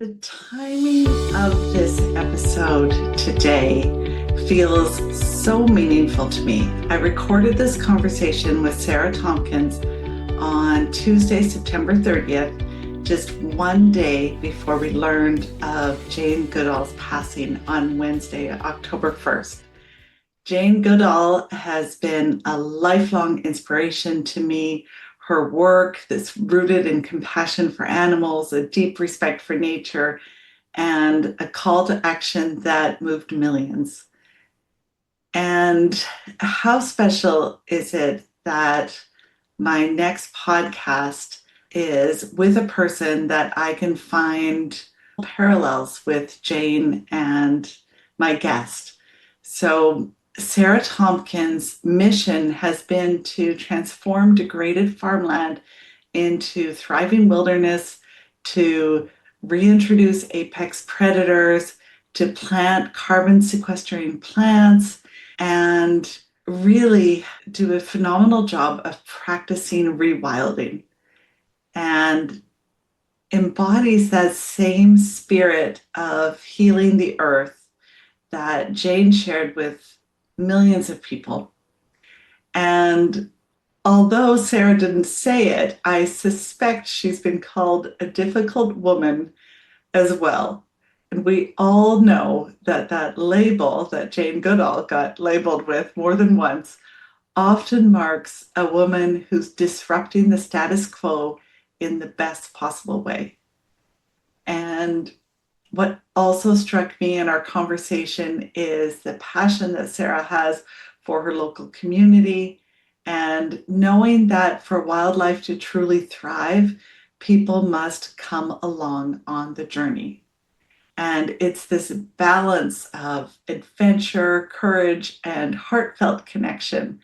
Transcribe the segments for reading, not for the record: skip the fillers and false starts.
The timing of this episode today feels so meaningful to me. I recorded this conversation with Sarah Tompkins on Tuesday, September 30th, just one day before we learned of Jane Goodall's passing on Wednesday, October 1st. Jane Goodall has been a lifelong inspiration to me. Her work that's rooted in compassion for animals, a deep respect for nature, and a call to action that moved millions. And how special is it that my next podcast is with a person that I can find parallels with Jane and my guest. So Sarah Tompkins' mission has been to transform degraded farmland into thriving wilderness, to reintroduce apex predators, to plant carbon sequestering plants, and really do a phenomenal job of practicing rewilding, and embodies that same spirit of healing the earth that Jane shared with millions of people. And although Sarah didn't say it, I suspect she's been called a difficult woman as well. And we all know that that label that Jane Goodall got labeled with more than once often marks a woman who's disrupting the status quo in the best possible way. And what also struck me in our conversation is the passion that Sarah has for her local community, and knowing that for wildlife to truly thrive, people must come along on the journey. And it's this balance of adventure, courage, and heartfelt connection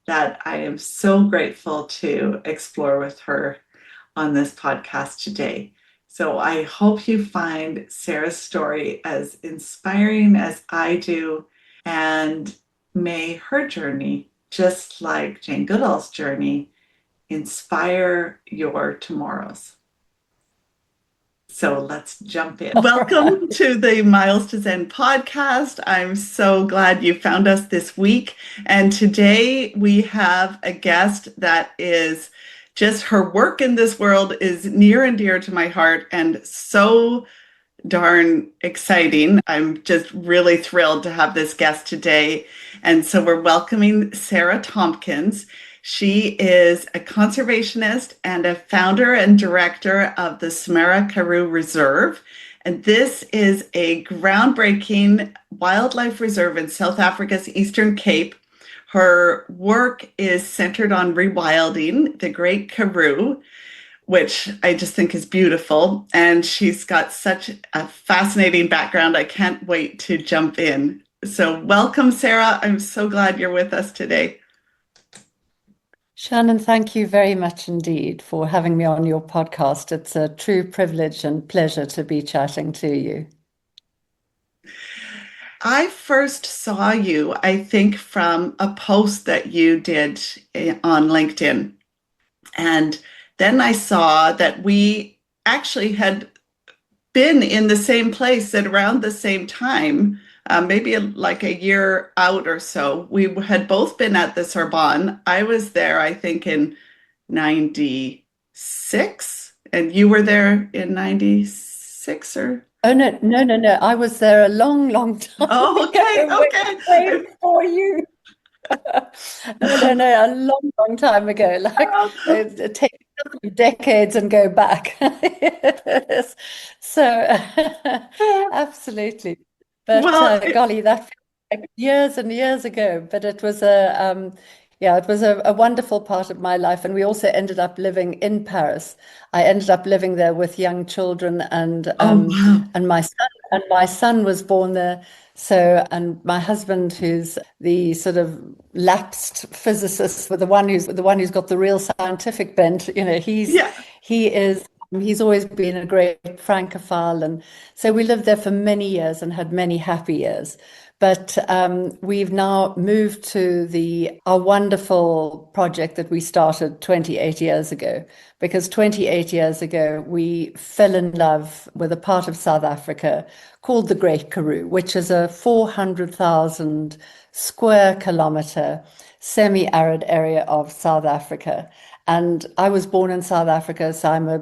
that I am so grateful to explore with her on this podcast today. So I hope you find Sarah's story as inspiring as I do, and may her journey, just like Jane Goodall's journey, inspire your tomorrows. So let's jump in. Welcome to the Miles To Zen podcast. I'm so glad you found us this week. And today we have a guest that is just, her work in this world is near and dear to my heart and so darn exciting. I'm just really thrilled to have this guest today. And so we're welcoming Sarah Tompkins. She is a conservationist and a founder and director of the Samara Karoo Reserve. And this is a groundbreaking wildlife reserve in South Africa's Eastern Cape. Her work is centered on rewilding the great karoo, which I just think is beautiful. And she's got such a fascinating background. I can't wait to jump in. So welcome, Sarah. I'm so glad you're with us today. Shannon, thank you very much indeed for having me on your podcast. It's a true privilege and pleasure to be chatting to you. I first saw you, I think, from a post that you did on LinkedIn. And then I saw that we actually had been in the same place at around the same time, maybe like a year out or so. We had both been at the Sorbonne. I was there, I think, in 96, and you were there in 96 or? Oh, no. I was there a long time Oh, okay, ago, way before you. No, a long time ago. Like, take a few decades and go back. So, absolutely. But golly, that feels like years and years ago. But it was a wonderful part of my life. And we also ended up living in Paris. I ended up living there with young children, and wow. and my son was born there. So, and my husband, who's the sort of lapsed physicist, with the one who's got the real scientific bent, he is He's always been a great Francophile, and so we lived there for many years and had many happy years. But we've now moved to the our wonderful project that we started 28 years ago, because 28 years ago we fell in love with a part of South Africa called the Great Karoo, which is a 400,000 square kilometer semi-arid area of South Africa. And I was born in South Africa, so I'm a,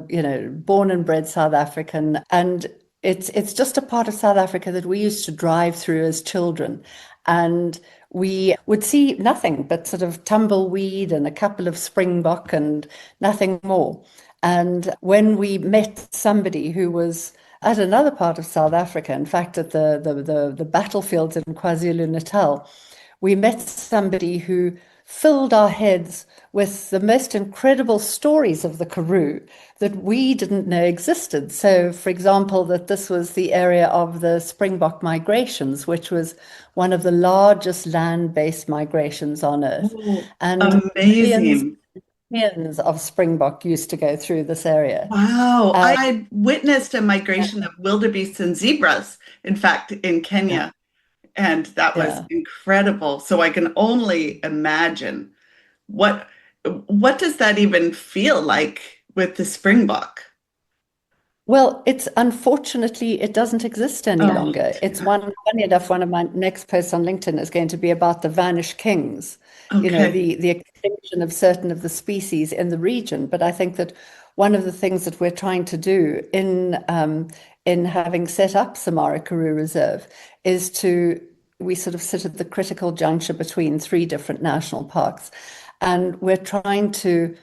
born and bred South African. And it's just a part of South Africa that we used to drive through as children. And we would see nothing but sort of tumbleweed and a couple of springbok and nothing more. And when we met somebody who was at another part of South Africa, in fact, at the battlefields in KwaZulu-Natal, we met somebody who filled our heads with the most incredible stories of the Karoo that we didn't know existed. So, for example, that this was the area of the Springbok migrations, which was one of the largest land-based migrations on Earth. Oh, And millions, amazing. millions of Springbok used to go through this area. Wow. Uh, I witnessed a migration of wildebeests and zebras, in fact, in yeah, Kenya, and that was yeah. incredible. So I can only imagine what what does that even feel like with the springbok? Well, it's unfortunately it doesn't exist any Oh, longer. It's one, funny enough, one of my next posts on LinkedIn is going to be about the vanished kings, okay. the extinction of certain of the species in the region. But I think that one of the things that we're trying to do in having set up Samara Karoo Reserve is to we sort of sit at the critical juncture between three different national parks, and we're trying to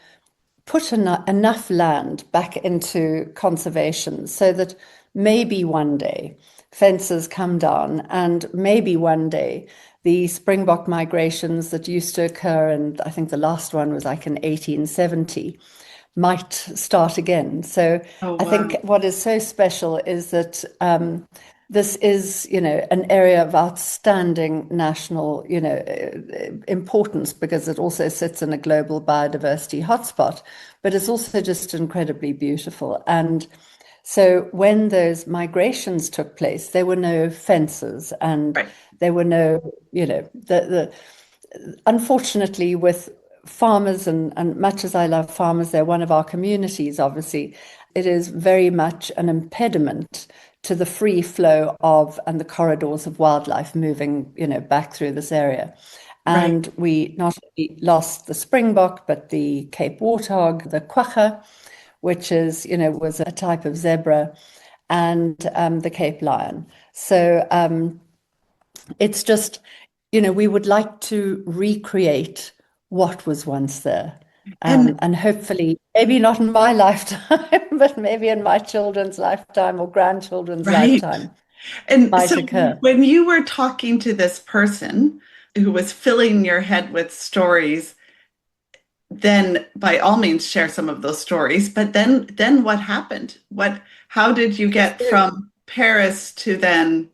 put enough land back into conservation so that maybe one day fences come down and maybe one day the springbok migrations that used to occur, and I think the last one was like in 1870, might start again. So Oh, I wow. think what is so special is that this is, an area of outstanding national, importance because it also sits in a global biodiversity hotspot, but it's also just incredibly beautiful. And so when those migrations took place, there were no fences and Right. there were no, the unfortunately, with farmers, and much as I love farmers, they're one of our communities, obviously, it is very much an impediment to the free flow of and the corridors of wildlife moving, back through this area. Right. And we not only lost the springbok, but the Cape warthog, the quagga, which is, was a type of zebra, and the Cape lion. So it's just, we would like to recreate what was once there. And And hopefully, maybe not in my lifetime, but maybe in my children's lifetime or grandchildren's right. lifetime, And might so occur. when you were talking to this person who was filling your head with stories, then by all means share some of those stories. But then what happened? How did you get So, from Paris to then?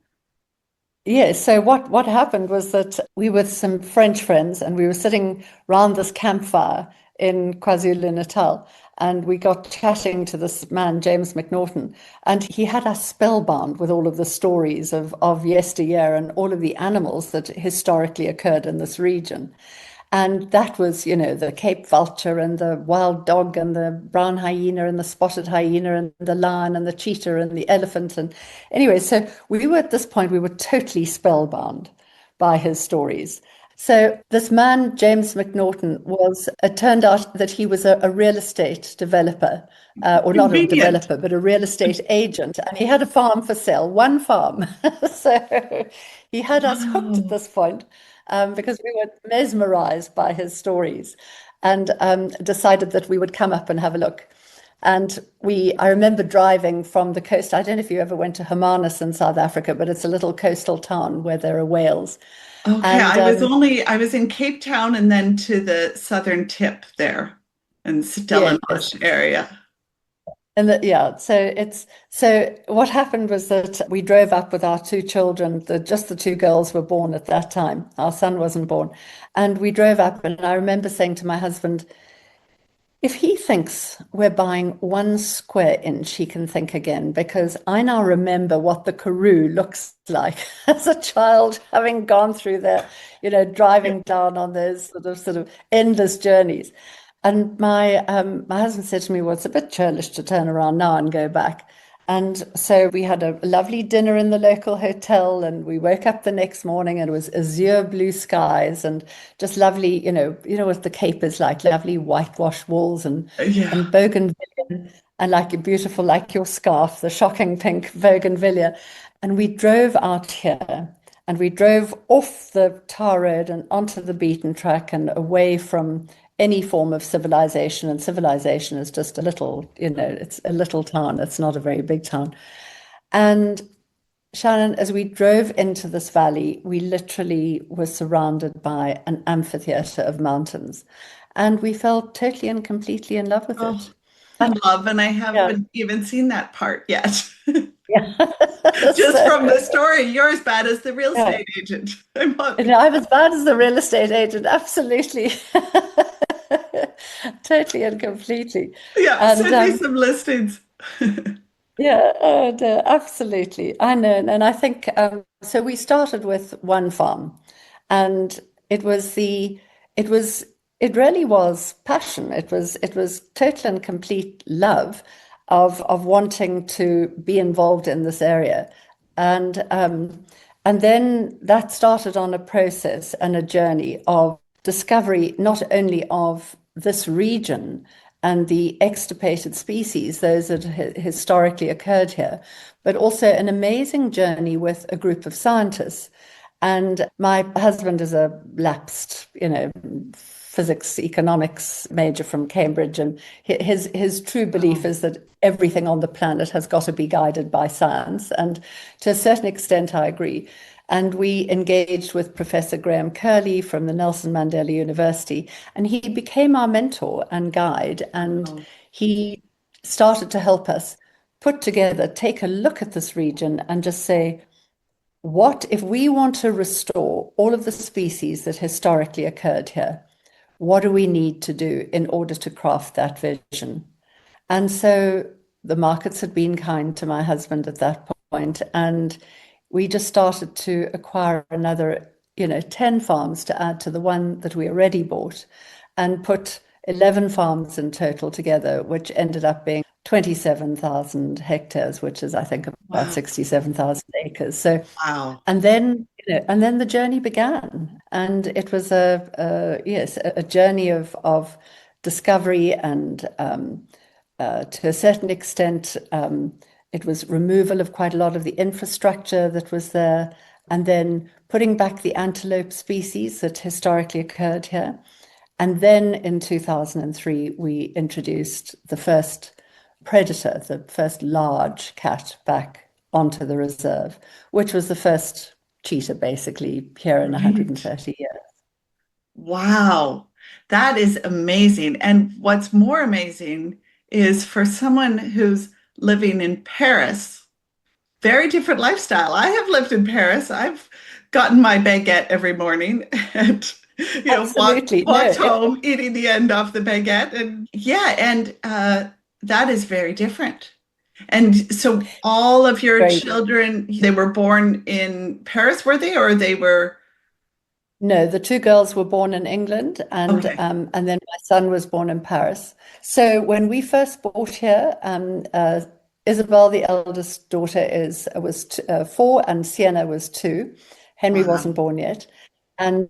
yeah, so what happened was that we were some French friends and we were sitting round this campfire in KwaZulu-Natal, and we got chatting to this man, James McNaughton, and he had us spellbound with all of the stories of yesteryear and all of the animals that historically occurred in this region. And that was, the Cape vulture and the wild dog and the brown hyena and the spotted hyena and the lion and the cheetah and the elephant. And anyway, so we were at this point, we were totally spellbound by his stories. So this man, James McNaughton, it turned out that he was a real estate developer, or not a Convenient. developer, but a real estate agent. And he had a farm for sale, one farm. So he had us hooked at Wow. this point, because we were mesmerized by his stories, and decided that we would come up and have a look. And I remember driving from the coast. I don't know if you ever went to Hermanus in South Africa, but it's a little coastal town where there are whales. Okay, And I was in Cape Town and then to the southern tip there in yes, Stellenbosch area. and yeah, so what happened was that we drove up with our two children. Just the two girls were born at that time. Our son wasn't born, and we drove up, and I remember saying to my husband, If he thinks we're buying 1 square inch, he can think again because I now remember what the Karoo looks like as a child, having gone through the, driving down on those sort of endless journeys. And my husband said to me, "Well, it's a bit churlish to turn around now and go back." And so we had a lovely dinner in the local hotel, and we woke up the next morning and it was azure blue skies and just lovely, what the Cape is like, lovely whitewashed walls Yeah. and bougainvillea and like beautiful, like your scarf, the shocking pink bougainvillea. And we drove out here and we drove off the tar road and onto the beaten track and away from any form of civilization. And civilization is just a little, it's a little town. It's not a very big town. And Shannon, as we drove into this valley, we literally were surrounded by an amphitheater of mountains. And we fell totally and completely in love with Oh, it. in love, and I Yeah. haven't even seen that part yet. Yeah. Just from So, the story, you're as bad as the real yeah. estate agent. I'm You on. know, I'm as bad as the real estate agent, absolutely. Totally and completely. Yeah, And send me some listings. yeah, oh, no, absolutely. I know. And I think so we started with one farm and it was it was it really was passion. It was total and complete love of wanting to be involved in this area. And then that started on a process and a journey of discovery, not only of this region and the extirpated species, those that historically occurred here, but also an amazing journey with a group of scientists. And my husband is a lapsed, physics, economics major from Cambridge, and his true belief Oh, is that everything on the planet has got to be guided by science. And to a certain extent, I agree. And we engaged with Professor Graham Curley from the Nelson Mandela University, and he became our mentor and guide. And oh, he started to help us put together, take a look at this region, and just say, what if we want to restore all of the species that historically occurred here? What do we need to do in order to craft that vision? And so the markets had been kind to my husband at that point, and we just started to acquire another, 10 farms to add to the one that we already bought and put 11 farms in total together, which ended up being 27,000 hectares, which is, I think, about wow. 67,000 acres. So Wow. and then the journey began, and it was yes, a journey of discovery, and to a certain extent, it was removal of quite a lot of the infrastructure that was there, and then putting back the antelope species that historically occurred here. And then in 2003, we introduced the first predator, the first large cat back onto the reserve, which was the first cheetah basically here in Right. 130 years. Wow. That is amazing. And what's more amazing is for someone who's living in Paris, very different lifestyle. I have lived in Paris. I've gotten my baguette every morning and Absolutely. No, walked home eating the end off the baguette. And yeah, and that is very different. And so all of your very children, they were born in Paris, were they, or they were No, the two girls were born in England, okay. and then my son was born in Paris. So when we first bought here, Isabel, the eldest daughter, is was 4, and Sienna was 2. Henry Wow. wasn't born yet. And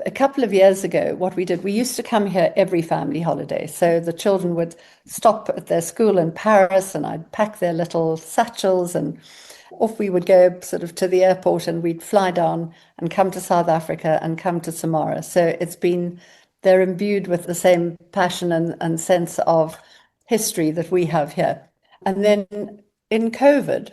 a couple of years ago, what we did, we used to come here every family holiday. So the children would stop at their school in Paris, and I'd pack their little satchels, and off we would go sort of to the airport, and we'd fly down and come to South Africa and come to Samara. So they're imbued with the same passion and sense of history that we have here. And then in COVID,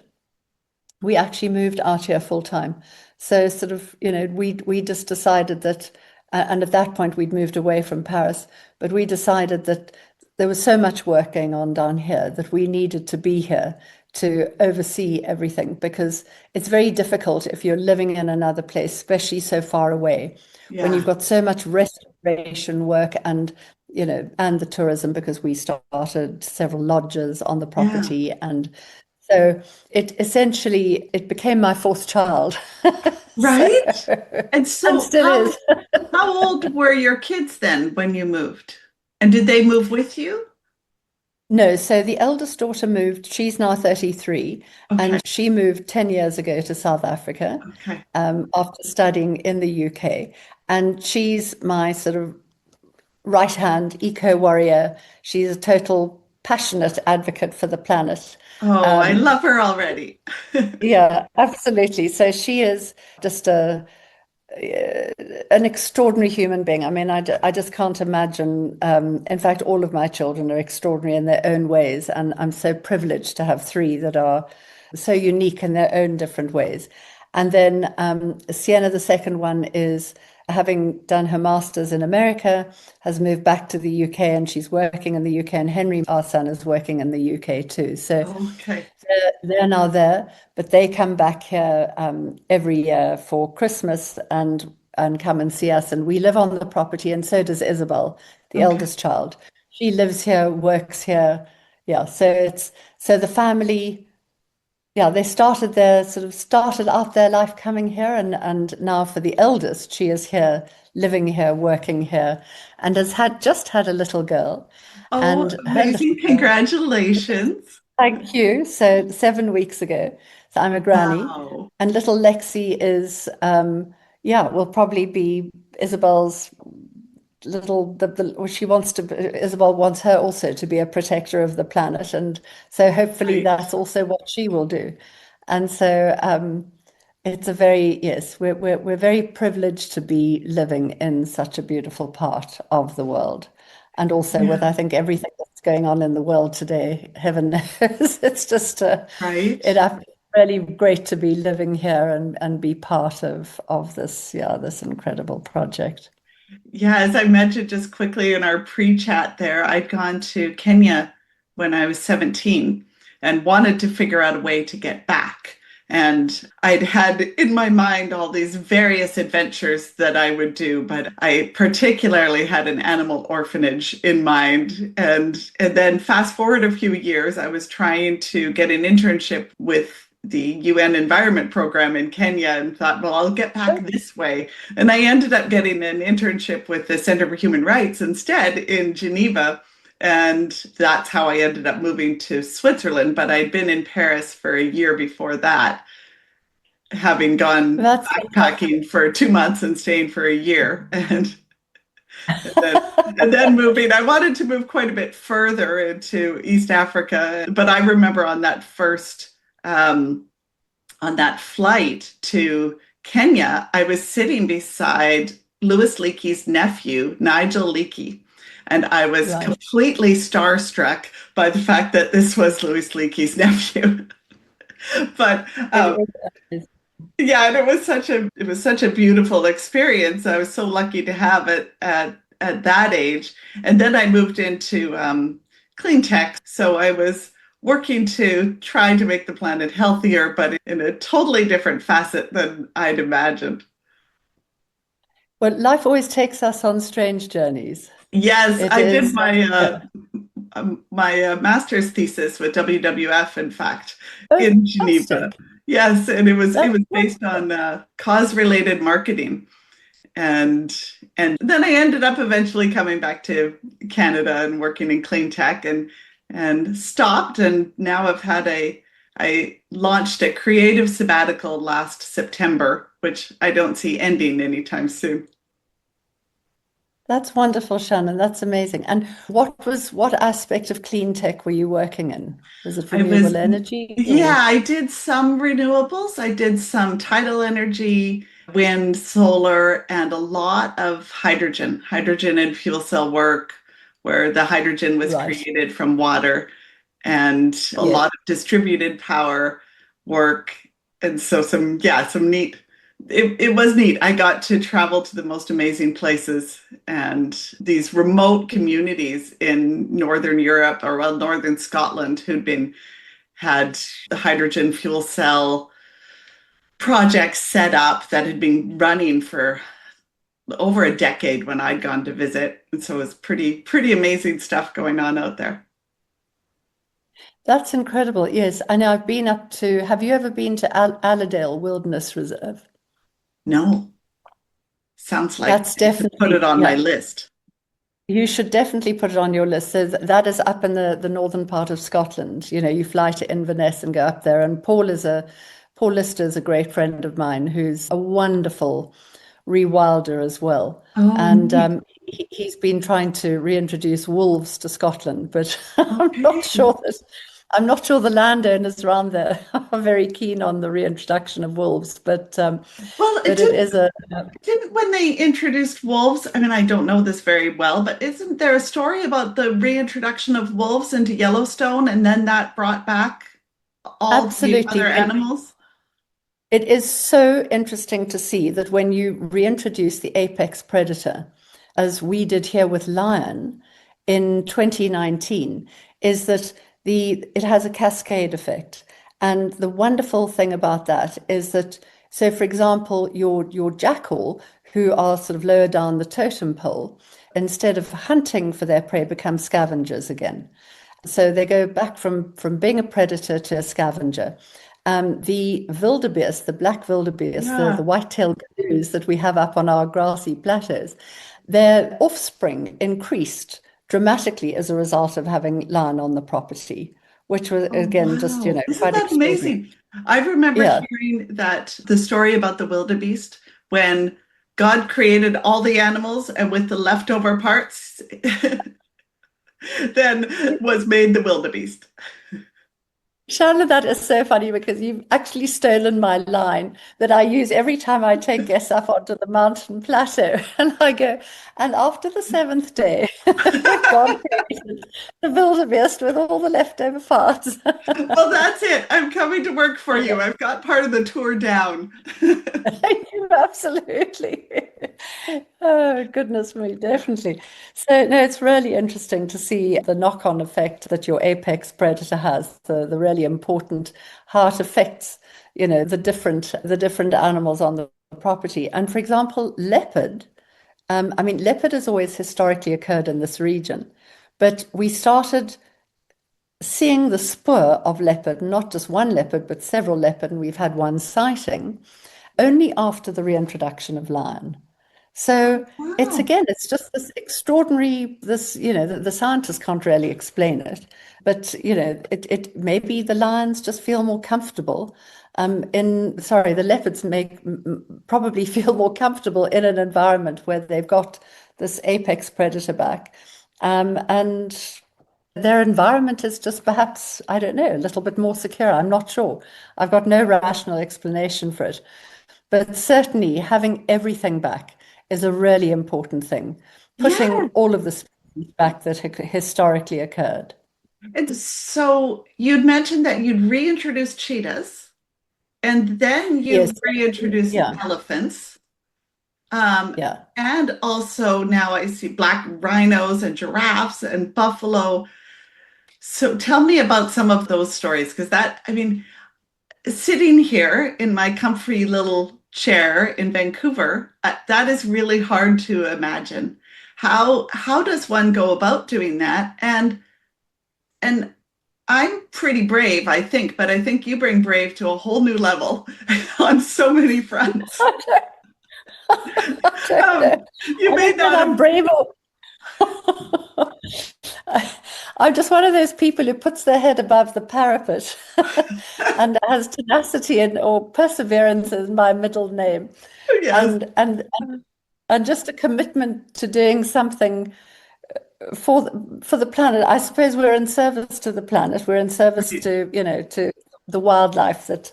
we actually moved out here full time. So sort of, we just decided that, and at that point we'd moved away from Paris, but we decided that there was so much work going on down here that we needed to be here to oversee everything, because it's very difficult if you're living in another place, especially so far away, when you've Yeah. got so much restoration work and and the tourism because we started several lodges on the Yeah. property. And so it became my fourth child. So, Right? And and so still is. how old were your kids then when you moved? And did they move with you? No, so the eldest daughter moved, she's now 33, Okay. and she moved 10 years ago to South Africa Okay. after studying in the UK. And she's my sort of right hand eco warrior. She's a total passionate advocate for the planet. Oh, I Um, love her already. yeah, absolutely. So she is just an extraordinary human being. I mean, I just can't imagine. In fact, all of my children are extraordinary in their own ways, and I'm so privileged to have three that are so unique in their own different ways. And then Sienna, the second one, is having done her master's in America, has moved back to the UK, and she's working in the UK. And Henry, our son, is working in the UK too. So Okay. they're now there, but they come back here every year for Christmas and come and see us. And we live on the property, and so does Isabel, the Okay. eldest child. She lives here, works here. Yeah, so the family, yeah, they started out their life coming here, and now for the eldest, she is here, living here, working here, and has just had a little girl, Oh, and her little amazing. girl. Congratulations. Thank you. So 7 weeks ago, so I'm a granny, Wow. and little Lexi is, yeah, will probably be Isabel's little. Well, she wants to. Isabel wants her also to be a protector of the planet, and so hopefully Right. that's also what she will do. And so it's a very yes, we're very privileged to be living in such a beautiful part of the world, and also with Yeah. I think everything that's going on in the world today, heaven knows, it's just Right. it's really great to be living here and be part of this this incredible project. Yeah, as I mentioned just quickly in our pre-chat there, I'd gone to Kenya when I was 17 and wanted to figure out a way to get back. And I'd had in my mind all these various adventures that I would do, but I particularly had an animal orphanage in mind. And then fast forward a few years, I was trying to get an internship with the UN Environment Program in Kenya and thought, well, I'll get back this way. And I ended up getting an internship with the Center for Human Rights instead in Geneva. And that's how I ended up moving to Switzerland. But I'd been in Paris for a year before that, having gone That's backpacking for 2 months and staying for a year. And then and then moving. I wanted to move quite a bit further into East Africa. But I remember um, on that flight to Kenya, I was sitting beside Louis Leakey's nephew, Nigel Leakey. And I was right. completely starstruck by the fact that this was Louis Leakey's nephew. But It um, is. yeah, and it was such a beautiful experience. I was so lucky to have it at that age. And then I moved into clean tech. So I was working to try to make the planet healthier, but in a totally different facet than I'd imagined. Well, life always takes us on strange journeys. Yes, It I did is, my master's thesis with WWF, in fact, oh, in Geneva. fantastic. Yes, and it That's was based wonderful. on cause-related marketing. And and then I ended up eventually coming back to Canada and working in clean tech and stopped and now I launched a creative sabbatical last September, which I don't see ending anytime soon. That's wonderful, Shannon. That's amazing. And what aspect of clean tech were you working in? Was it I was renewable energy Yeah, or I did some renewables. I did some tidal energy, wind, solar, and a lot of hydrogen and fuel cell work where the hydrogen was right? created from water and a Yes. lot of distributed power work. And so some neat, it was neat. I got to travel to the most amazing places and these remote communities in Northern Europe or well, Northern Scotland had the hydrogen fuel cell projects set up that had been running for over a decade when I'd gone to visit. And so it's pretty amazing stuff going on out there. That's incredible. Yes, I know I've been up to, have you ever been to Allerdale Wilderness Reserve? No, sounds like That's I should put it definitely, on my yeah, list. you should definitely put it on your list. So that is up in the northern part of Scotland. You know, you fly to Inverness and go up there. And Paul Lister is a great friend of mine who's a wonderful rewilder as well. Oh, And neat. he's been trying to reintroduce wolves to Scotland, but Okay. I'm not sure the landowners around there are very keen on the reintroduction of wolves. Well, it But it didn't is a didn't when they introduced wolves. I mean, I don't know this very well, but isn't there a story about the reintroduction of wolves into Yellowstone and then that brought back all the absolutely. other animals? It is so interesting to see that when you reintroduce the apex predator, as we did here with lion in 2019, is that it has a cascade effect. And the wonderful thing about that is that, so for example, your jackal, who are sort of lower down the totem pole, instead of hunting for their prey, become scavengers again. So they go back from being a predator to a scavenger. The wildebeest, the black wildebeest, the Yeah. white-tailed gnu's that we have up on our grassy plateaus, their offspring increased dramatically as a result of having lion on the property, which was Oh, again just, wow. Isn't quite that extraordinary. amazing? I remember Yeah. hearing that the story about the wildebeest when God created all the animals and with the leftover parts, then was made the wildebeest. Shannon, that is so funny because you've actually stolen my line that I use every time I take guests up onto the mountain plateau. And I go, and after the seventh day, God created the wildebeest with all the leftover parts. Well, that's it. I'm coming to work for Yeah. you. I've got part of the tour down. Absolutely. Oh, goodness me, definitely. So, no, it's really interesting to see the knock-on effect that your apex predator has, the really important how it affects, the different animals on the property. And for example, leopard, I mean, leopard has always historically occurred in this region, but we started seeing the spoor of leopard, not just one leopard, but several leopard, and we've had one sighting only after the reintroduction of lion. So Wow. it's just this extraordinary, the scientists can't really explain it, but it maybe the lions just feel more comfortable. The leopards probably feel more comfortable in an environment where they've got this apex predator back, and their environment is just perhaps, I don't know, a little bit more secure. I'm not sure. I've got no rational explanation for it. But certainly having everything back is a really important thing, Yeah. putting all of the species back that historically occurred. And so you'd mentioned that you'd reintroduce cheetahs and then Yes, you reintroduce yeah, elephants. Um, yeah. and also now I see black rhinos and giraffes and buffalo. So tell me about some of those stories, because I mean, sitting here in my comfy little chair in Vancouver, that is really hard to imagine. How does one go about doing that? And I'm pretty brave, I think, but I think you bring brave to a whole new level on so many fronts. I don't know. You I may don't know if not I'm have, brave or I'm just one of those people who puts their head above the parapet and has tenacity or perseverance as my middle name. yes, And and and just a commitment to doing something for the planet. I suppose we're in service to the planet. We're in service right. to the wildlife that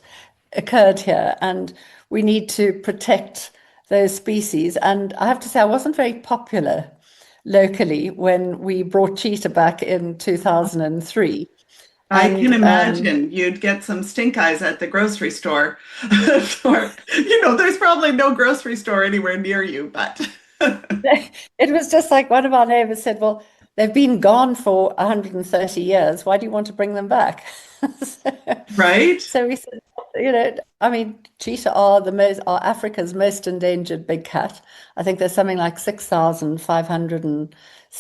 occurred here, and we need to protect those species. And I have to say, I wasn't very popular locally when we brought cheetah back in 2003. I can And imagine you'd get some stink eyes at the grocery store. There's probably no grocery store anywhere near you, but it was just like one of our neighbors said, well, they've been gone for 130 years. Why do you want to bring them back? so, right? so we said, I mean, cheetah are Africa's most endangered big cat. I think there's something like 6,517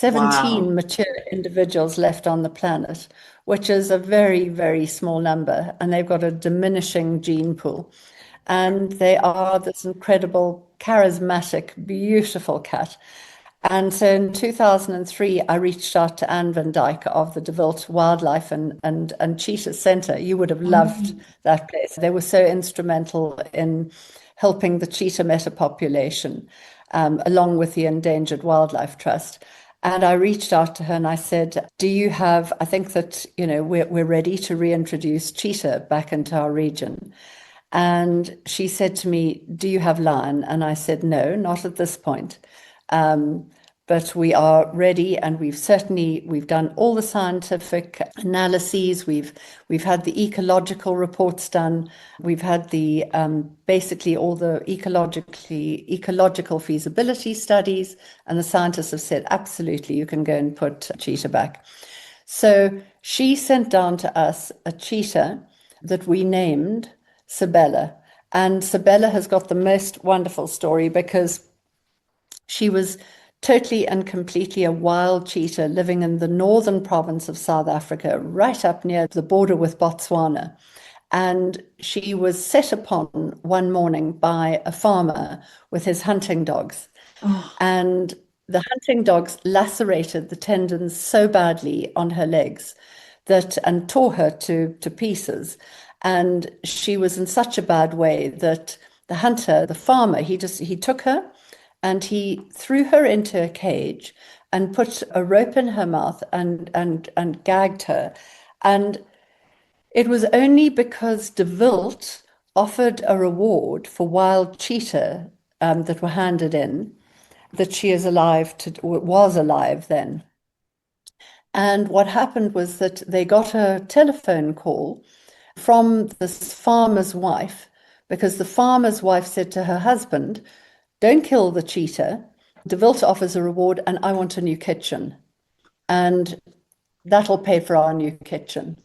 Wow. mature individuals left on the planet, which is a very, very small number, and they've got a diminishing gene pool. And they are this incredible, charismatic, beautiful cat. And so in 2003, I reached out to Anne van Dyck of the De Wild Wildlife and Cheetah Centre. You would have loved Oh, that place. They were so instrumental in helping the cheetah metapopulation, along with the Endangered Wildlife Trust. And I reached out to her and I said, do you have, I think that, we're ready to reintroduce cheetah back into our region. And she said to me, do you have lion? And I said, no, not at this point. Um, but we are ready, and we've done all the scientific analyses. We've had the ecological reports done. We've had the basically all the ecological feasibility studies, and the scientists have said absolutely you can go and put cheetah back. So she sent down to us a cheetah that we named Sibella. And Sibella has got the most wonderful story because she was totally and completely a wild cheetah living in the northern province of South Africa, right up near the border with Botswana. And she was set upon one morning by a farmer with his hunting dogs. oh, And the hunting dogs lacerated the tendons so badly on her legs and tore her to pieces. And she was in such a bad way that the farmer, he took her and he threw her into a cage and put a rope in her mouth and gagged her. And it was only because De Wild offered a reward for wild cheetah that were handed in that she was alive then. And what happened was that they got a telephone call from this farmer's wife, because the farmer's wife said to her husband, don't kill the cheetah. De Wild offers a reward, and I want a new kitchen. And that'll pay for our new kitchen.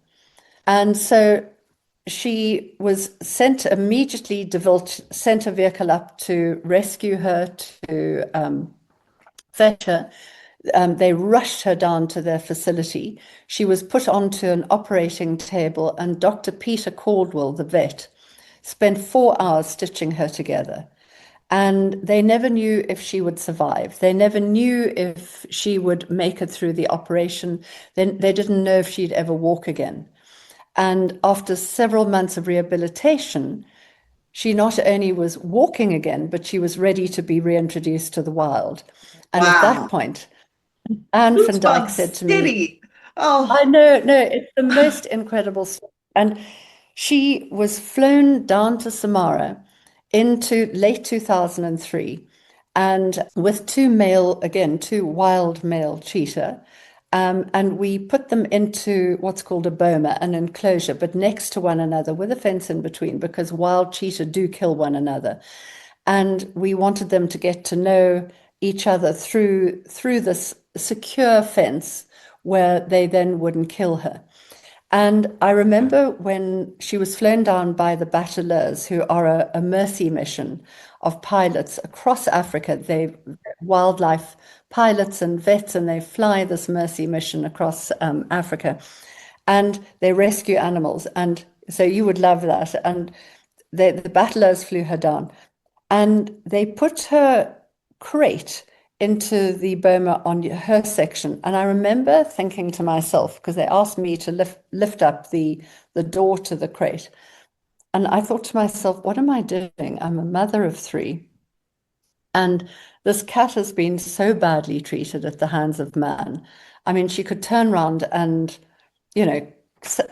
And so she was sent immediately. De Wild sent a vehicle up to rescue her, to fetch her. They rushed her down to their facility. She was put onto an operating table, and Dr. Peter Caldwell, the vet, spent 4 hours stitching her together. And they never knew if she would survive. They never knew if she would make it through the operation. They didn't know if she'd ever walk again. And after several months of rehabilitation, she not only was walking again, but she was ready to be reintroduced to the wild. And at that wow. point, Anne van Dyck said Goosebumps to me, city. Oh, I know, no, it's the most incredible story. And she was flown down to Samara into late 2003 and with two wild male cheetah. And we put them into what's called a boma, an enclosure, but next to one another with a fence in between because wild cheetah do kill one another. And we wanted them to get to know each other through this secure fence where they then wouldn't kill her. And I remember when she was flown down by the battlers, who are a mercy mission of pilots across Africa. They wildlife pilots and vets, and they fly this mercy mission across Africa, and they rescue animals. And so you would love that. And the battlers flew her down, and they put her crate into the boma on her section. And I remember thinking to myself, because they asked me to lift up the door to the crate. And I thought to myself, what am I doing? I'm a mother of three. And this cat has been so badly treated at the hands of man. I mean, she could turn around and, you know,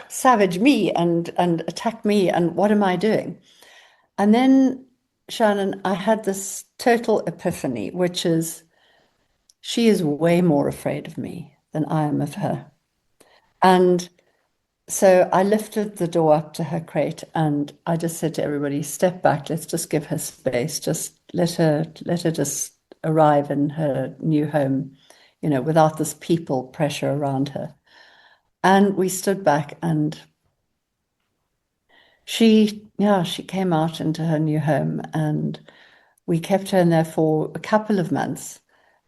savage me and attack me. And what am I doing? And then, Shannon, I had this total epiphany, which is she is way more afraid of me than I am of her. And so I lifted the door up to her crate and I just said to everybody, step back, let's just give her space. Just let her just arrive in her new home, without this people pressure around her. And we stood back and she came out into her new home and we kept her in there for a couple of months.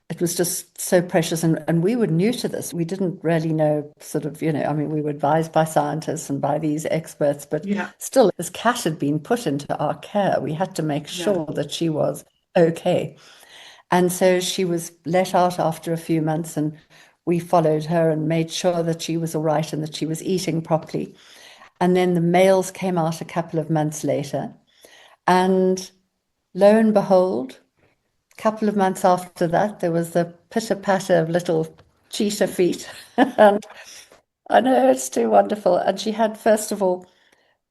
It was just so precious. And we were new to this. We didn't really know, sort of, I mean, we were advised by scientists and by these experts, but Yeah. still, this cat had been put into our care. We had to make Yeah. sure that she was okay. And so she was let out after a few months, and we followed her and made sure that she was all right and that she was eating properly. And then the males came out a couple of months later. And lo and behold, a couple of months after that, there was the pitter patter of little cheetah feet. And I know it's too wonderful. And she had, first of all,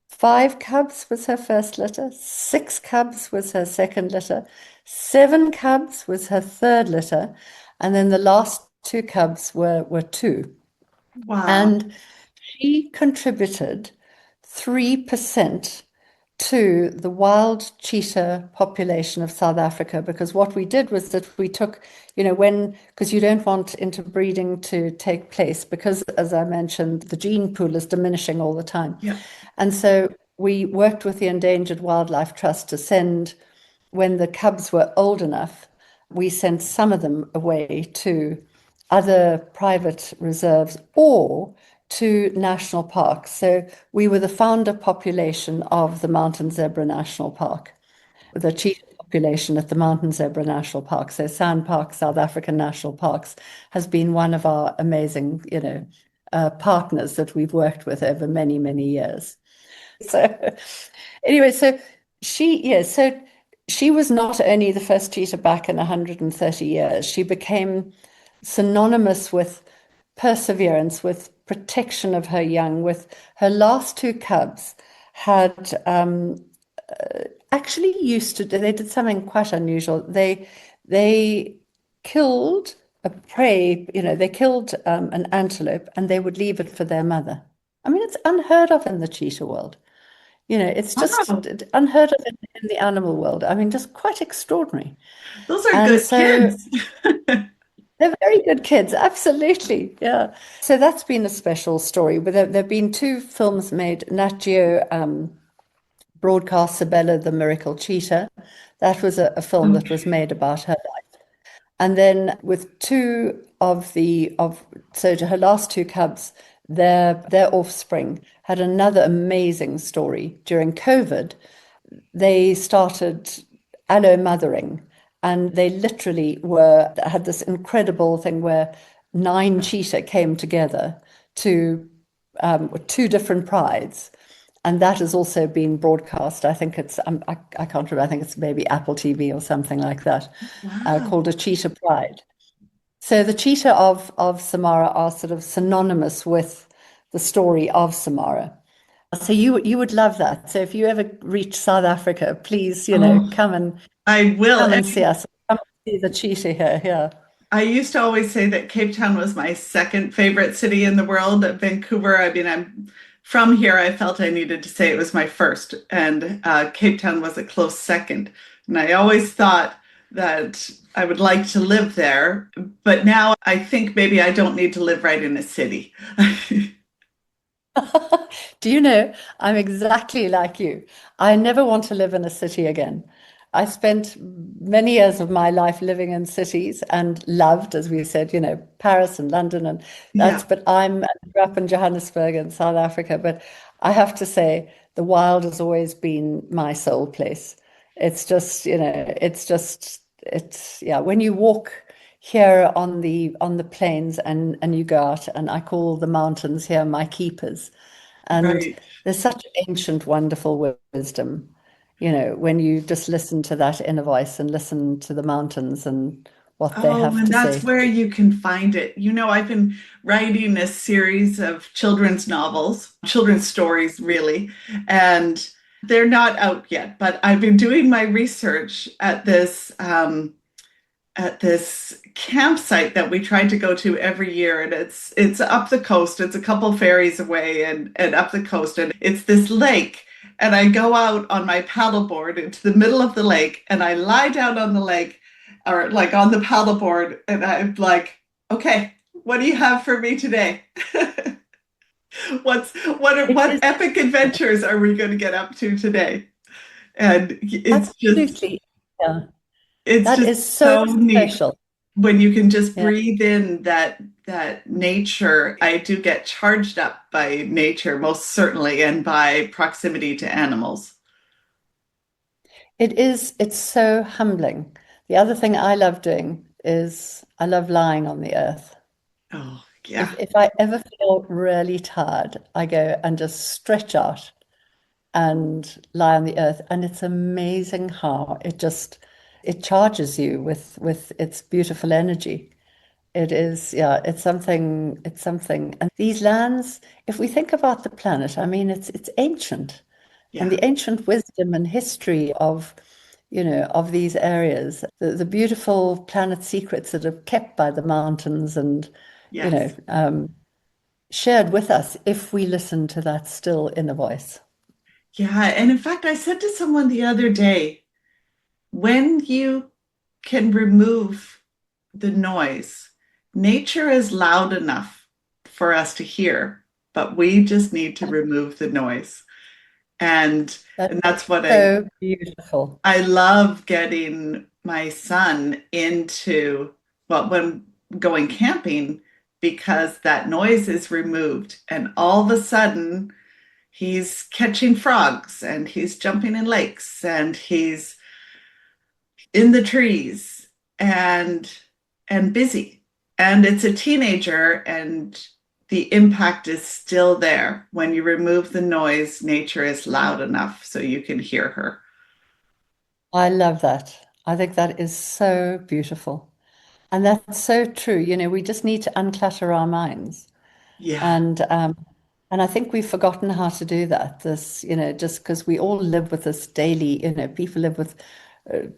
5 cubs was her first litter, 6 cubs was her second litter, 7 cubs was her third litter, and then the last 2 cubs were two. Wow. And she contributed 3% to the wild cheetah population of South Africa, because what we did was that we took, because you don't want interbreeding to take place, because as I mentioned, the gene pool is diminishing all the time. Yeah. And so we worked with the Endangered Wildlife Trust to send, when the cubs were old enough, we sent some of them away to other private reserves or to national parks. So we were the founder population of the Mountain Zebra National Park, the cheetah population at the Mountain Zebra National Park. So SANParks, South African National Parks, has been one of our amazing, partners that we've worked with over many, many years. So anyway, so she was not only the first cheetah back in 130 years, she became synonymous with perseverance, with protection of her young, with her last 2 cubs had actually used to, they did something quite unusual. They killed a prey, they killed an antelope and they would leave it for their mother. I mean, it's unheard of in the cheetah world. It's just Wow. unheard of in the animal world. I mean, just quite extraordinary. Those are And good so kids. they're very good kids, absolutely. Yeah. So that's been a special story. But there have been 2 films made. Nat Geo broadcast Sibella, the Miracle Cheetah. That was a film that was Okay. made about her life. And then with so to her last 2 cubs, their offspring had another amazing story. During COVID, they started allo mothering, and they literally had this incredible thing where 9 cheetah came together to 2 different prides. And that has also been broadcast. I think I can't remember, I think it's maybe Apple TV or something like that, called Wow. A Cheetah Pride. So the cheetah of Samara are sort of synonymous with the story of Samara. So you would love that. So if you ever reach South Africa, please, Oh, I will. come and see us. Come and see the cheetah here. Yeah. I used to always say that Cape Town was my second favorite city in the world. Vancouver, I mean, I'm from here. I felt I needed to say it was my first, and Cape Town was a close second. And I always thought that I would like to live there, but now I think maybe I don't need to live right in a city. Do you know, I'm exactly like you. I never want to live in a city again. I spent many years of my life living in cities and loved, as we said, Paris and London and Yeah, but I grew up in Johannesburg in South Africa, but I have to say the wild has always been my soul place. It's just, yeah, when you walk here on the plains and you go out, and I call the mountains here my keepers. And right. there's such ancient, wonderful wisdom, when you just listen to that inner voice and listen to the mountains and what they Oh, have and to that's say. where you can find it. I've been writing a series of children's novels, children's stories, really, and they're not out yet. But I've been doing my research at this campsite that we try to go to every year, and it's up the coast. It's a couple ferries away, and up the coast, and it's this lake. And I go out on my paddleboard into the middle of the lake, and I lie down on the lake, or like on the paddleboard, and I'm like, okay, what do you have for me today? It What is epic adventures are we going to get up to today? And absolutely, yeah, it's that just is so so neat special. when you can just Yeah. breathe in that nature. I do get charged up by nature, most certainly, and by proximity to animals. It's so humbling. The other thing I love doing is I love lying on the earth. Oh, If yeah. if I ever feel really tired, I go and just stretch out and lie on the earth. And it's amazing how it charges you with its beautiful energy. It is, yeah, it's something. And these lands, if we think about the planet, I mean, it's ancient. And Yeah. the ancient wisdom and history of, of these areas, the beautiful planet secrets that are kept by the mountains and, you know, Yes. shared with us if we listen to that still inner voice. Yeah. And in fact, I said to someone the other day, when you can remove the noise, nature is loud enough for us to hear, but we just need to remove the noise. And That and is that's what so beautiful. I love getting my son into, well, when going camping, because that noise is removed and all of a sudden he's catching frogs and he's jumping in lakes and he's in the trees and busy. And it's a teenager, and the impact is still there. When you remove the noise, nature is loud enough so you can hear her. I love that. I think that is so beautiful. And that's so true. We just need to unclutter our minds. Yeah. And and I think we've forgotten how to do that. This, just because we all live with this daily, people live with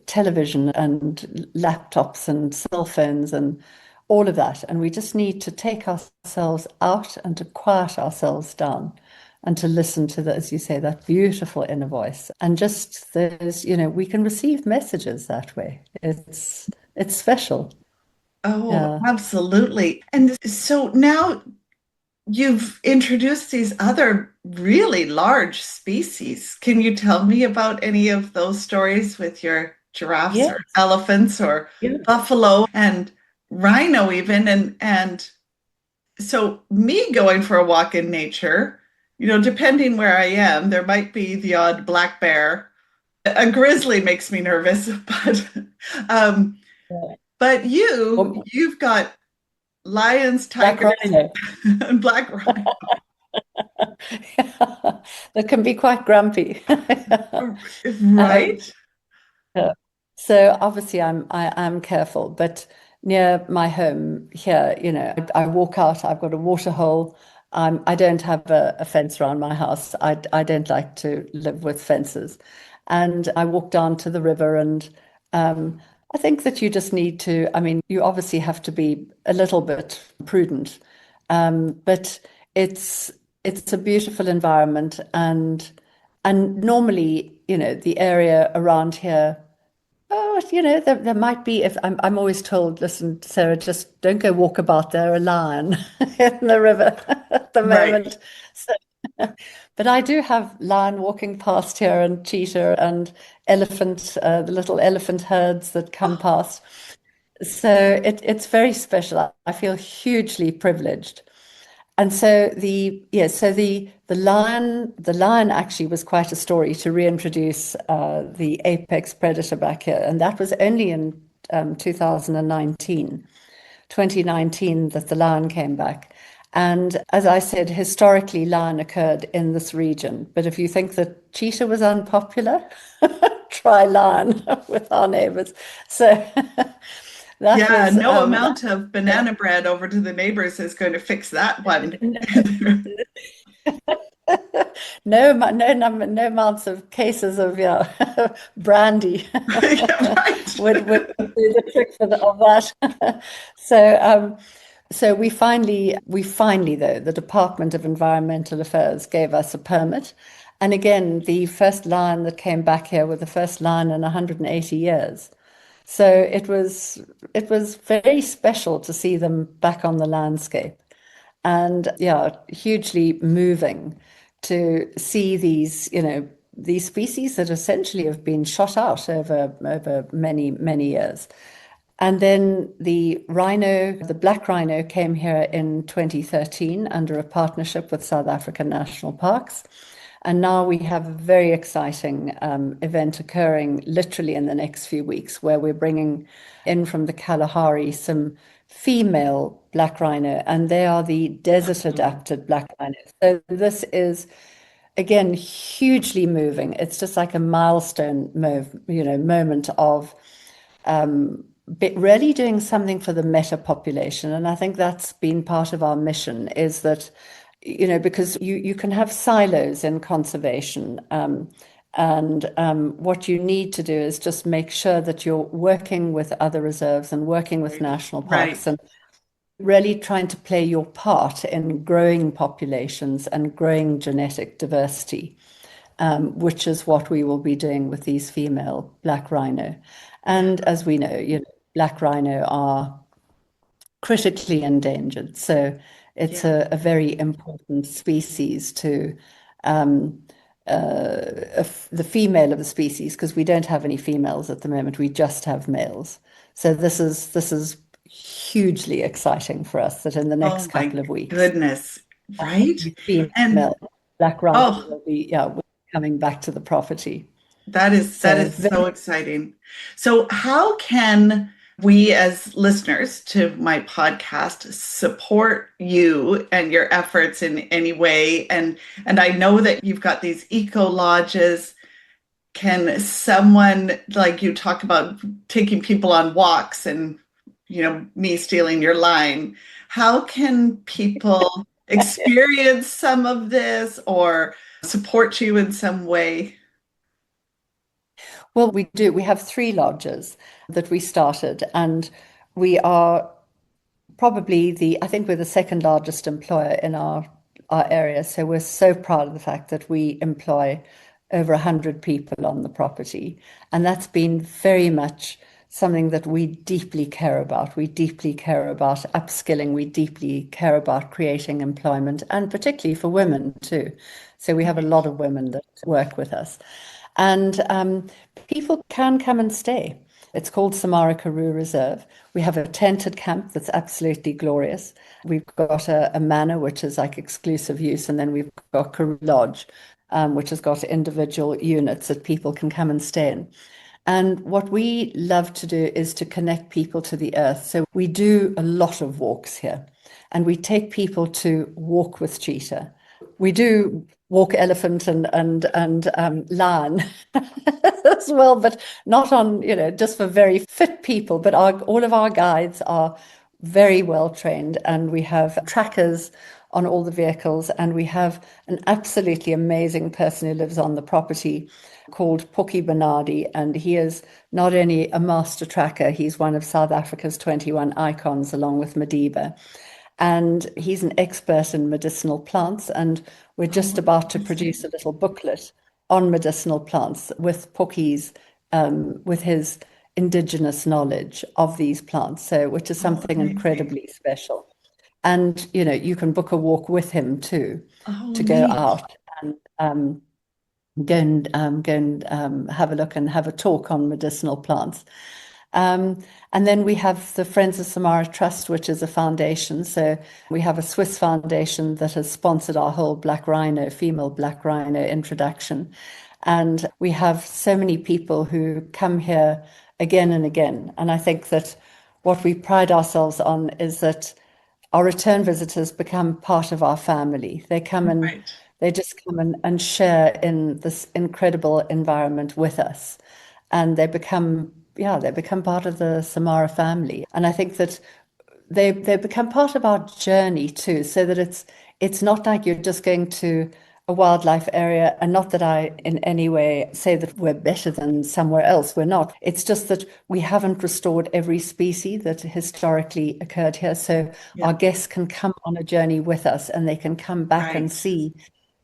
television and laptops and cell phones and all of that. And we just need to take ourselves out and to quiet ourselves down and to listen to the, as you say, that beautiful inner voice. And just there's, we can receive messages that way. It's special. Oh, Yeah. absolutely. And so now you've introduced these other really large species. Can you tell me about any of those stories with your giraffes or Yes. elephants or Yeah. buffalo and rhino even? And so me going for a walk in nature, depending where I am, there might be the odd black bear. A grizzly makes me nervous, um, Yeah. but Or you've got lions, Black tigers, Rhino. and black rhino. That can be quite grumpy. Um, Right? yeah. So obviously I am careful, but near my home here, I walk out, I've got a water hole. I don't have a fence around my house. I don't like to live with fences. And I walk down to the river and um, I think that you just need to, I mean, you obviously have to be a little bit prudent. But it's it's a beautiful environment and normally, the area around here. Oh, there might be if I'm always told, listen, Sarah, just don't go walk about there a lion in the river at the Right. moment. So, but I do have lion walking past here and cheetah and elephant, the little elephant herds that come Oh, past. So it's very special. I feel hugely privileged. And so the lion actually was quite a story to reintroduce the apex predator back here, and that was only in 2019, 2019 that the lion came back. And as I said, historically, lion occurred in this region. But if you think that cheetah was unpopular, try lion with our neighbors. So that yeah, was no amount of banana bread over to the neighbors is going to fix that one. No amounts of cases of brandy Yeah, right. would do the trick of that. So we finally though the Department of Environmental Affairs gave us a permit, and again the first lion that came back here were the first lion in 180 years. So it was very special to see them back on the landscape. And yeah, hugely moving to see these species that essentially have been shot out over many years. And then the black rhino came here in 2013 under a partnership with South African National Parks. And now we have a very exciting event occurring literally in the next few weeks where we're bringing in from the Kalahari some female black rhino, and they are the desert adapted black rhino. So this is again hugely moving. It's just like a milestone moment of really doing something for the meta population. And I think that's been part of our mission is that, because you can have silos in conservation. And what you need to do is just make sure that you're working with other reserves and working with national Right. parks and really trying to play your part in growing populations and growing genetic diversity, which is what we will be doing with these female black rhino. And as we know, black rhino are critically endangered. So it's Yeah. a very important species to the female of the species, because we don't have any females at the moment. We just have males. So this is hugely exciting for us that in the next Oh couple my of weeks, goodness. Right. the And female black rhino oh, will be coming back to the property. that So is so exciting. So how can we as listeners to my podcast support you and your efforts in any way? And I know that you've got these eco lodges. Can someone like you talk about taking people on walks and me stealing your line? How can people experience some of this or support you in some way? well, we do. We have three lodges that we started, and we are probably I think we're the second largest employer in our area. So we're so proud of the fact that we employ over 100 people on the property. And that's been very much something that we deeply care about. We deeply care about upskilling. We deeply care about creating employment, and particularly for women too. So we have a lot of women that work with us. And people can come and stay. It's called Samara Karoo Reserve. We have a tented camp that's absolutely glorious. We've got a manor, which is like exclusive use, and then we've got Karoo Lodge, which has got individual units that people can come and stay in. And what we love to do is to connect people to the earth. So we do a lot of walks here, and we take people to walk with cheetah. We do walk elephant and lion as well, but not on, just for very fit people. But all of our guides are very well trained, and we have trackers on all the vehicles, and we have an absolutely amazing person who lives on the property called Poki Bernardi, and he is not only a master tracker, he's one of South Africa's 21 icons along with Madiba. And he's an expert in medicinal plants, and we're just Oh, about to produce a little booklet on medicinal plants with Poki's, with his indigenous knowledge of these plants, so which is oh, something amazing. incredibly special. And you can book a walk with him too, Oh, to go neat. out and go and have a look and have a talk on medicinal plants. And then we have the Friends of Samara Trust, which is a foundation. So we have a Swiss foundation that has sponsored our whole female black rhino introduction. And we have so many people who come here again and again. And I think that what we pride ourselves on is that our return visitors become part of our family. Right. They just come and share in this incredible environment with us. And they become part of the Samara family. And I think that they become part of our journey too, so that it's not like you're just going to a wildlife area, and not that I in any way say that we're better than somewhere else. We're not. It's just that we haven't restored every species that historically occurred here. So Yeah. our guests can come on a journey with us, and they can come back and Right. see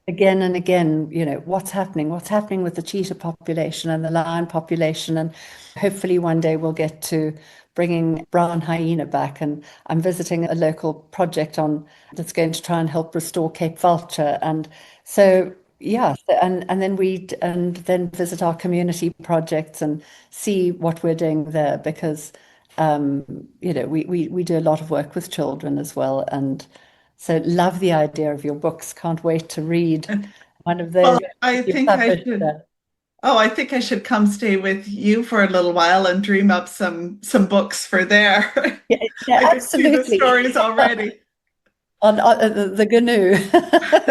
again and again, what's happening with the cheetah population and the lion population. And hopefully one day we'll get to bringing brown hyena back. And I'm visiting a local project on that's going to try and help restore Cape vulture. And so, yeah, and then visit our community projects and see what we're doing there because we do a lot of work with children as well. And so love the idea of your books. Can't wait to read one of Well, those I that you think I published. should. Oh, I think I should come stay with you for a little while and dream up some books for there. Yeah, yeah, I can see the absolutely. stories already. On the canoe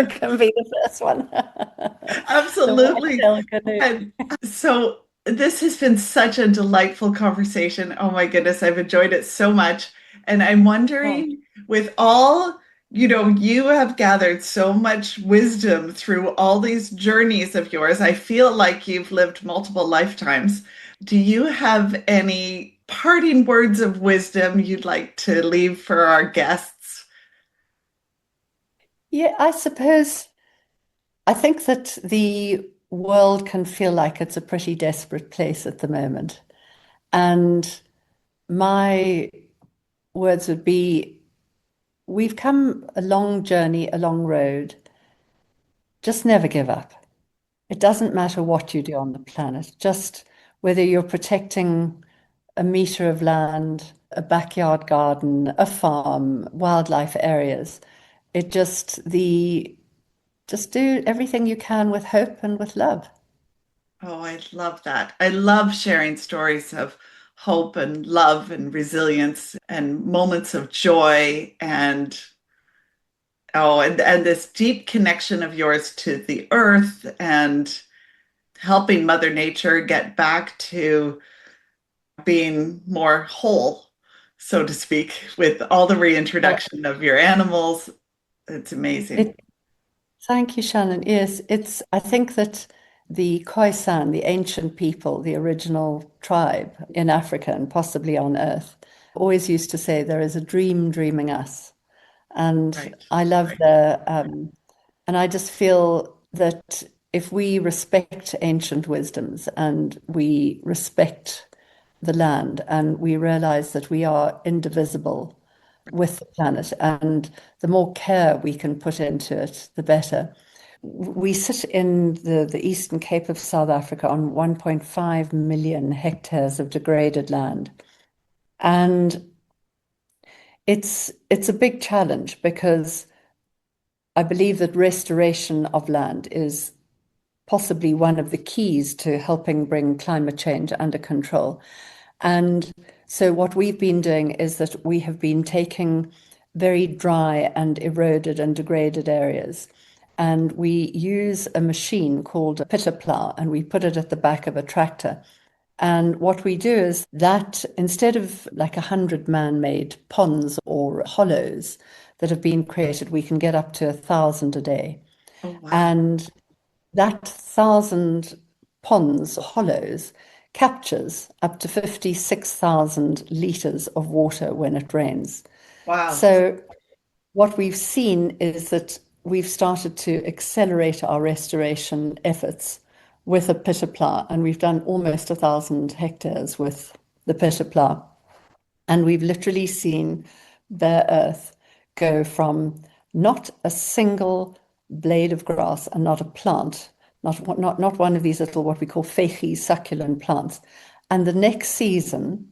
can be the first one. The Absolutely. whitetail canoe. And so this has been such a delightful conversation. Oh my goodness, I've enjoyed it so much. And I'm Oh, wondering, with all, you have gathered so much wisdom through all these journeys of yours. I feel like you've lived multiple lifetimes. Do you have any parting words of wisdom you'd like to leave for our guests? yeah, I suppose I think that the world can feel like it's a pretty desperate place at the moment. And my words would be we've come a long journey, a long road. Just never give up. It doesn't matter what you do on the planet, just whether you're protecting a meter of land, a backyard garden, a farm, wildlife areas. It just do everything you can with hope and with love. Oh, I love that. I love sharing stories of hope and love and resilience and moments of joy and this deep connection of yours to the earth and helping Mother Nature get back to being more whole, so to speak, with all the Well, reintroduction of your animals. It's amazing. it, thank you, Shannon. Yes, I think that the Khoisan, the ancient people, the original tribe in Africa and possibly on Earth, always used to say there is a dream dreaming us. And Right. I love and I just feel that if we respect ancient wisdoms and we respect the land and we realize that we are indivisible with the planet and the more care we can put into it, the better. We sit in the Eastern Cape of South Africa on 1.5 million hectares of degraded land. And it's a big challenge because I believe that restoration of land is possibly one of the keys to helping bring climate change under control. And so, what we've been doing is that we have been taking very dry and eroded and degraded areas. And we use a machine called a pitter plow, and we put it at the back of a tractor. And what we do is that instead of like 100 man-made ponds or hollows that have been created, we can get up to 1,000 a day. Oh, wow. And that 1,000 ponds, hollows, captures up to 56,000 liters of water when it rains. Wow. So what we've seen is that we've started to accelerate our restoration efforts with a pitter plough, and we've done almost 1,000 hectares with the pitter plough. And we've literally seen bare earth go from not a single blade of grass and not a plant, not one of these little what we call feihi succulent plants. And the next season,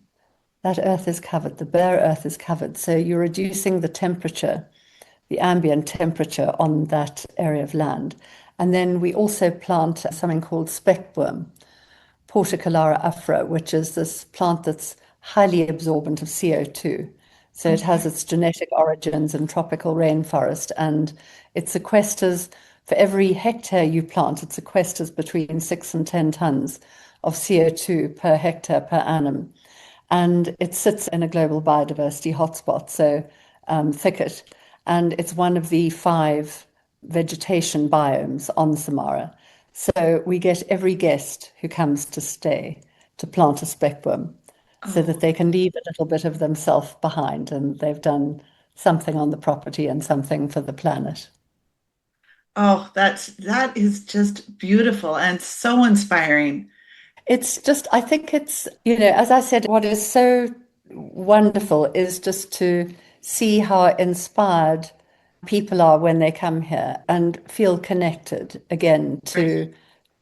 that earth is covered, the bare earth is covered. So you're reducing the temperature, the ambient temperature on that area of land. And then we also plant something called speckworm, Porticolara afra, which is this plant that's highly absorbent of CO2. So it has Okay. its genetic origins in tropical rainforest, and it sequesters, for every hectare you plant, it sequesters between 6 and 10 tons of CO2 per hectare per annum. And it sits in a global biodiversity hotspot, so thicket, and it's one of the 5 vegetation biomes on Samara. So we get every guest who comes to stay to plant a speckworm so that Oh, they can leave a little bit of themselves behind and they've done something on the property and something for the planet. Oh, that is just beautiful and so inspiring. It's just, I think it's, as I said, what is so wonderful is just to see how inspired people are when they come here and feel connected again Right, to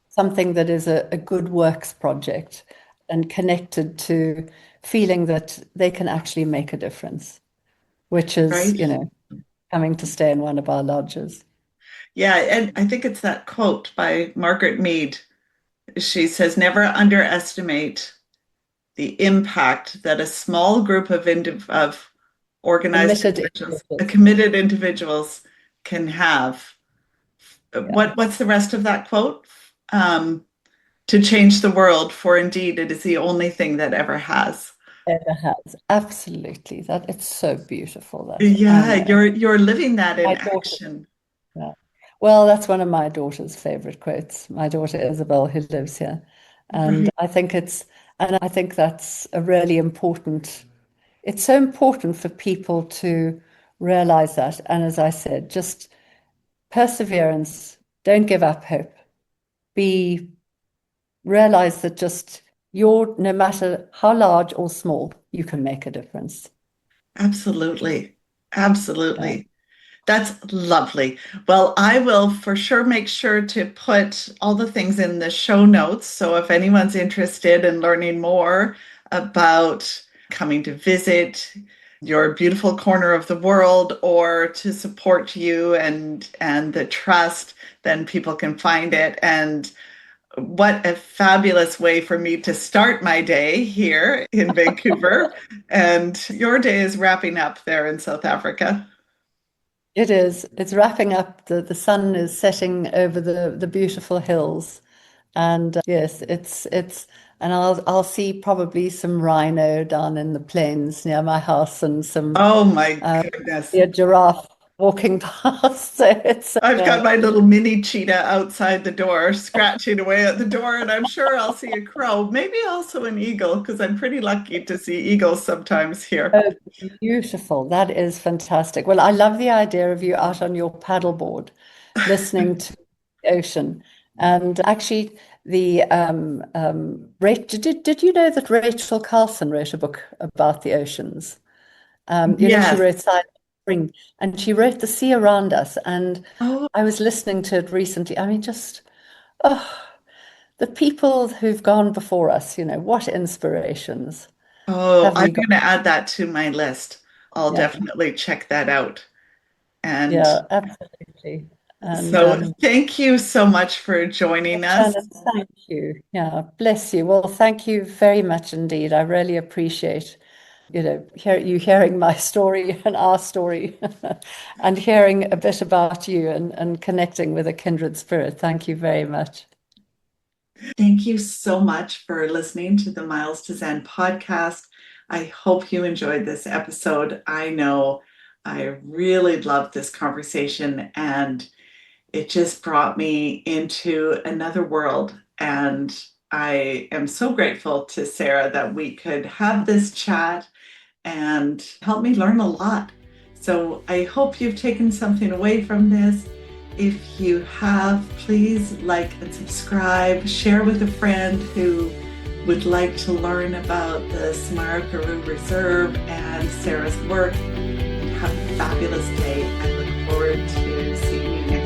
something that is a good works project and connected to feeling that they can actually make a difference, which is, right. coming to stay in one of our lodges. Yeah, and I think it's that quote by Margaret Mead. She says, "Never underestimate the impact that a small group of organized Committed individuals, individuals. committed individuals, can have." Yeah, What's the rest of that quote? To change the world, for indeed it is the only thing that ever has. ever has. Absolutely. That it's so beautiful that I Yeah, know. you're living that in My daughter. action. Yeah. Well, that's one of my daughter's favorite quotes. My daughter Isabel, who lives here. And Right. I think that's a really important, it's so important for people to realize that. And as I said, just perseverance, don't give up hope. Be realize that just no matter how large or small, you can make a difference. Absolutely. Yeah. Absolutely. That's lovely. Well, I will for sure make sure to put all the things in the show notes. So if anyone's interested in learning more about coming to visit your beautiful corner of the world or to support you and the trust, then people can find it. And what a fabulous way for me to start my day here in Vancouver. And your day is wrapping up there in South Africa. It is. It's wrapping up. The sun is setting over the beautiful hills, and yes, and I'll see probably some rhino down in the plains near my house, and some Oh my uh, goodness. a giraffe walking past. So it's I've got my little mini cheetah outside the door, scratching away at the door, and I'm sure I'll see a crow, maybe also an eagle, because I'm pretty lucky to see eagles sometimes here. oh, beautiful. That is fantastic. Well, I love the idea of you out on your paddleboard, listening to the ocean. And actually, did you know that Rachel Carlson wrote a book about the oceans? She Yes. wrote Silent Spring, and she wrote The Sea Around Us. And Oh, I was listening to it recently. I mean, just oh, the people who've gone before us, what inspirations oh, have I'm we got? going to add that to my list. I'll Yeah, definitely check that out. And yeah, absolutely. And so thank you so much for joining us. Shannon, thank you. Yeah, bless you. Well, thank you very much indeed. I really appreciate, hearing my story and our story and hearing a bit about you and connecting with a kindred spirit. Thank you very much. Thank you so much for listening to the Miles to Zen podcast. I hope you enjoyed this episode. I know I really loved this conversation and it just brought me into another world. And I am so grateful to Sarah that we could have this chat and help me learn a lot. So I hope you've taken something away from this. If you have, please like and subscribe, share with a friend who would like to learn about the Samara Karoo Reserve and Sarah's work. And have a fabulous day. I look forward to seeing you next